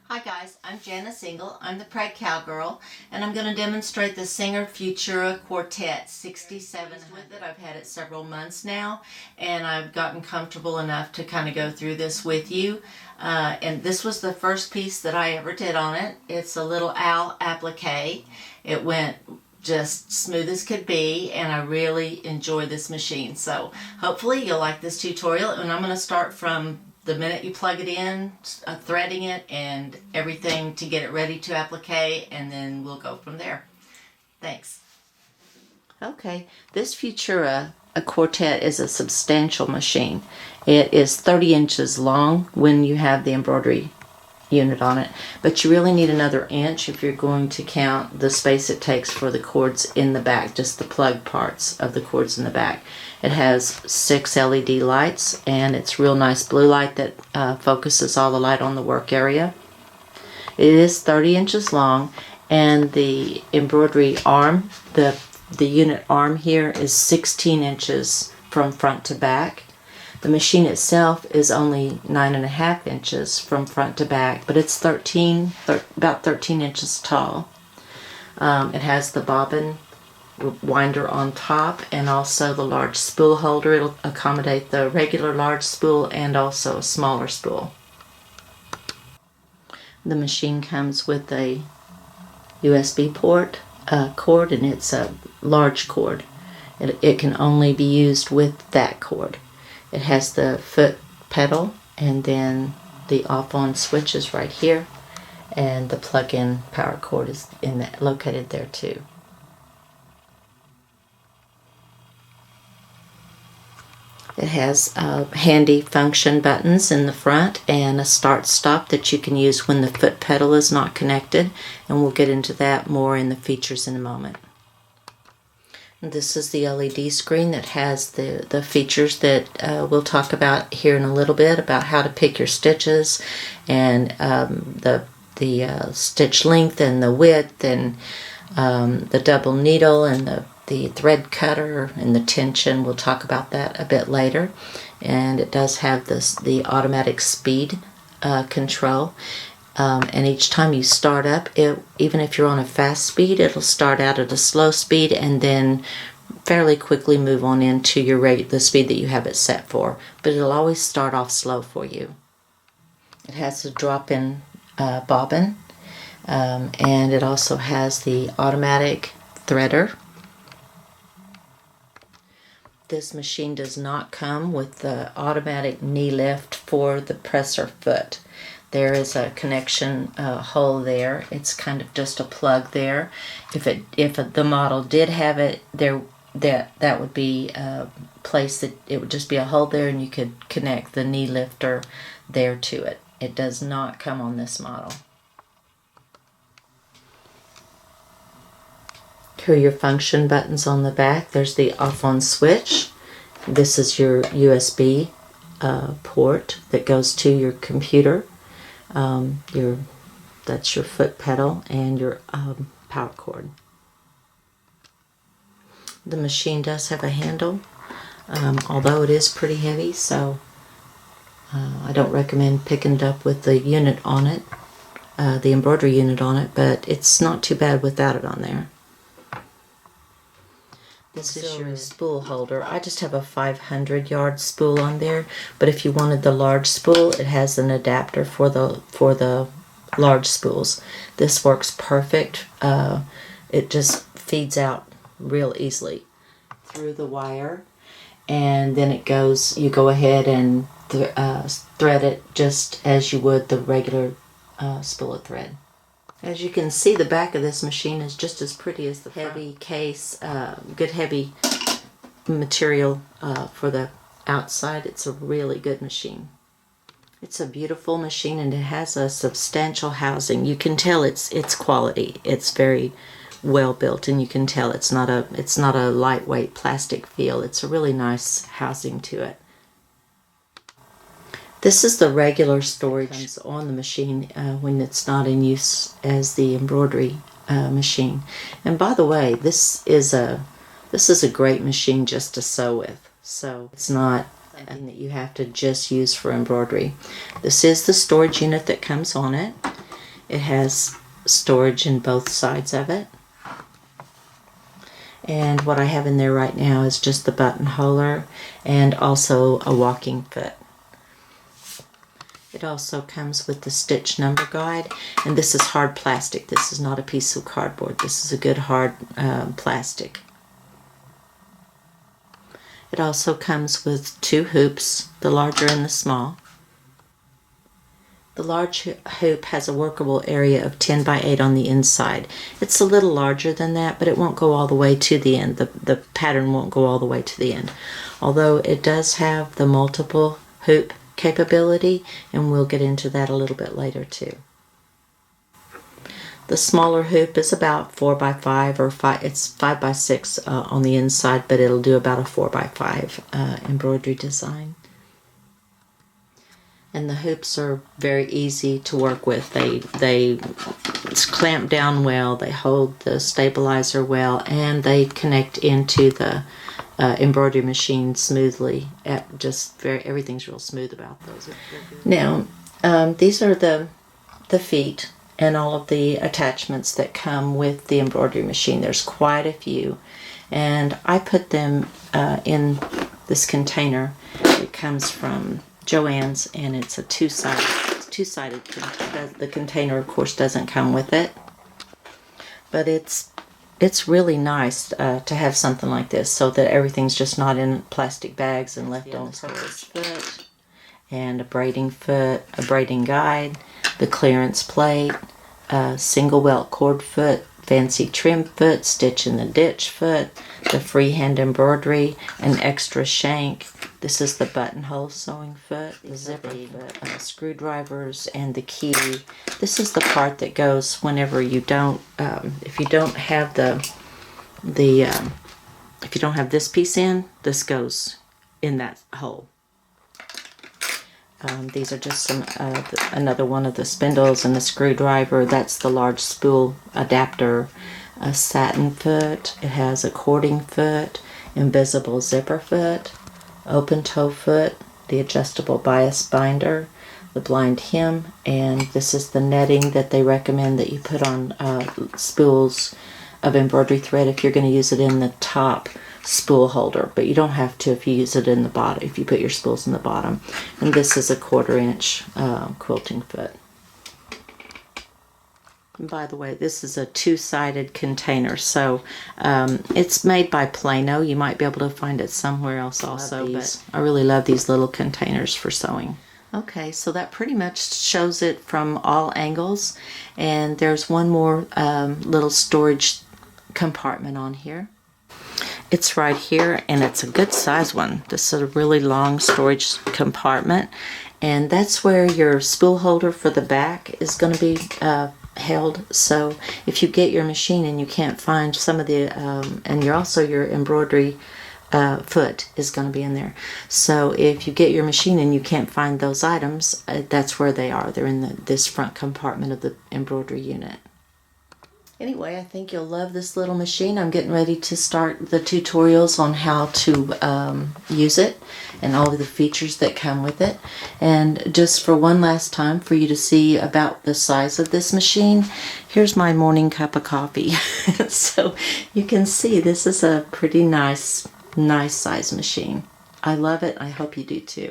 Hi guys, I'm Janice Engel. I'm the Prag Cowgirl, and I'm going to demonstrate the Singer Futura Quartet 6700. I've had it several months now, and I've gotten comfortable enough to kind of go through this with you. And this was the first piece that I ever did on it. It's a little owl applique. It went just smooth as could be, and I really enjoy this machine. So hopefully you'll like this tutorial, and I'm going to start from the minute you plug it in, threading it and everything to get it ready to applique, and then we'll go from there. Thanks. Okay, this Futura Quartet is a substantial machine. It is 30 inches long when you have the embroidery unit on it, but you really need another inch if you're going to count the space it takes for the cords in the back, just the plug parts of the cords in the back. It has 6 LED lights, and it's real nice blue light that focuses all the light on the work area. It is 30 inches long, and the embroidery arm, the unit arm here, is 16 inches from front to back. The machine itself is only 9.5 inches from front to back, but it's about 13 inches tall. It has the bobbin winder on top, and also the large spool holder. It'll accommodate the regular large spool and also a smaller spool. The machine comes with a USB port cord, and it's a large cord. It can only be used with that cord. It has the foot pedal, and then the off-on switch is right here, and the plug-in power cord is located there too. It has handy function buttons in the front and a start-stop that you can use when the foot pedal is not connected, and we'll get into that more in the features in a moment. This is the LED screen that has the features that we'll talk about here in a little bit, about how to pick your stitches, and the stitch length and the width, and the double needle, and the thread cutter, and the tension. We'll talk about that a bit later. And it does have the automatic speed control. And each time you start up, even if you're on a fast speed, it'll start out at a slow speed and then fairly quickly move on into the speed that you have it set for. But it'll always start off slow for you. It has a drop-in bobbin, and it also has the automatic threader. This machine does not come with the automatic knee lift for the presser foot. There is a connection hole there. It's kind of just a plug there. If the model did have it, that would be a place that it would just be a hole there, and you could connect the knee lifter there to it. It does not come on this model. Here are your function buttons on the back. There's the off-on switch. This is your USB port that goes to your computer. That's your foot pedal and your power cord. The machine does have a handle, although it is pretty heavy, so I don't recommend picking it up with the unit on it, the embroidery unit on it, but it's not too bad without it on there. This is your spool holder. I just have a 500-yard spool on there, but if you wanted the large spool, it has an adapter for the large spools. This works perfect. It just feeds out real easily through the wire, and then you go ahead and thread it just as you would the regular spool of thread. As you can see, the back of this machine is just as pretty as the heavy case, good heavy material for the outside. It's a really good machine. It's a beautiful machine, and it has a substantial housing. You can tell it's quality. It's very well built, and you can tell it's not a lightweight plastic feel. It's a really nice housing to it. This is the regular storage on the machine when it's not in use as the embroidery machine. And by the way, this is a great machine just to sew with. So it's not something that you have to just use for embroidery. This is the storage unit that comes on it. It has storage in both sides of it. And what I have in there right now is just the buttonhole and also a walking foot. It also comes with the stitch number guide, and this is hard plastic. This is not a piece of cardboard. This is a good hard plastic. It also comes with 2 hoops, the larger and the small. The large hoop has a workable area of 10 by 8 on the inside. It's a little larger than that, but it won't go all the way to the end. The pattern won't go all the way to the end. Although it does have the multiple hoop capability, and we'll get into that a little bit later too. The smaller hoop is about 4 by 5 or 5. It's 5 by 6 on the inside, but it'll do about a 4 by 5 embroidery design. And the hoops are very easy to work with. They clamp down well, they hold the stabilizer well, and they connect into the embroidery machine smoothly. Everything's real smooth about those. Now, these are the feet and all of the attachments that come with the embroidery machine. There's quite a few, and I put them in this container. It comes from Joann's, and it's a two-sided. The container, of course, doesn't come with it, but it's really nice to have something like this, so that everything's just not in plastic bags and left on purpose. Foot and a braiding foot, a braiding guide, the clearance plate, a single welt cord foot, fancy trim foot, stitch in the ditch foot, the freehand embroidery, an extra shank. This is the buttonhole sewing foot, the zipper foot, screwdrivers, and the key. This is the part that goes whenever you don't, if you don't have if you don't have this piece in, this goes in that hole. These are just some another one of the spindles and the screwdriver. That's the large spool adapter. A satin foot. It has a cording foot, invisible zipper foot, open toe foot, the adjustable bias binder, the blind hem, and this is the netting that they recommend that you put on spools of embroidery thread if you're going to use it in the top spool holder, but you don't have to if you use it in the bottom, if you put your spools in the bottom. And this is a 1/4 inch quilting foot. And by the way, this is a 2-sided container, so it's made by Plano. You might be able to find it somewhere else also, but I really love these little containers for sewing. Okay, so that pretty much shows it from all angles, and there's one more little storage compartment on here. It's right here, and it's a good size one. This is a really long storage compartment, and that's where your spool holder for the back is going to be held. So if you get your machine and you can't find some of the and your embroidery foot is going to be in there. So if you get your machine and you can't find those items, that's where they are. They're in this front compartment of the embroidery unit. Anyway, I think you'll love this little machine. I'm getting ready to start the tutorials on how to use it and all of the features that come with it. And just for one last time for you to see about the size of this machine, here's my morning cup of coffee. So you can see this is a pretty nice size machine. I love it. I hope you do too.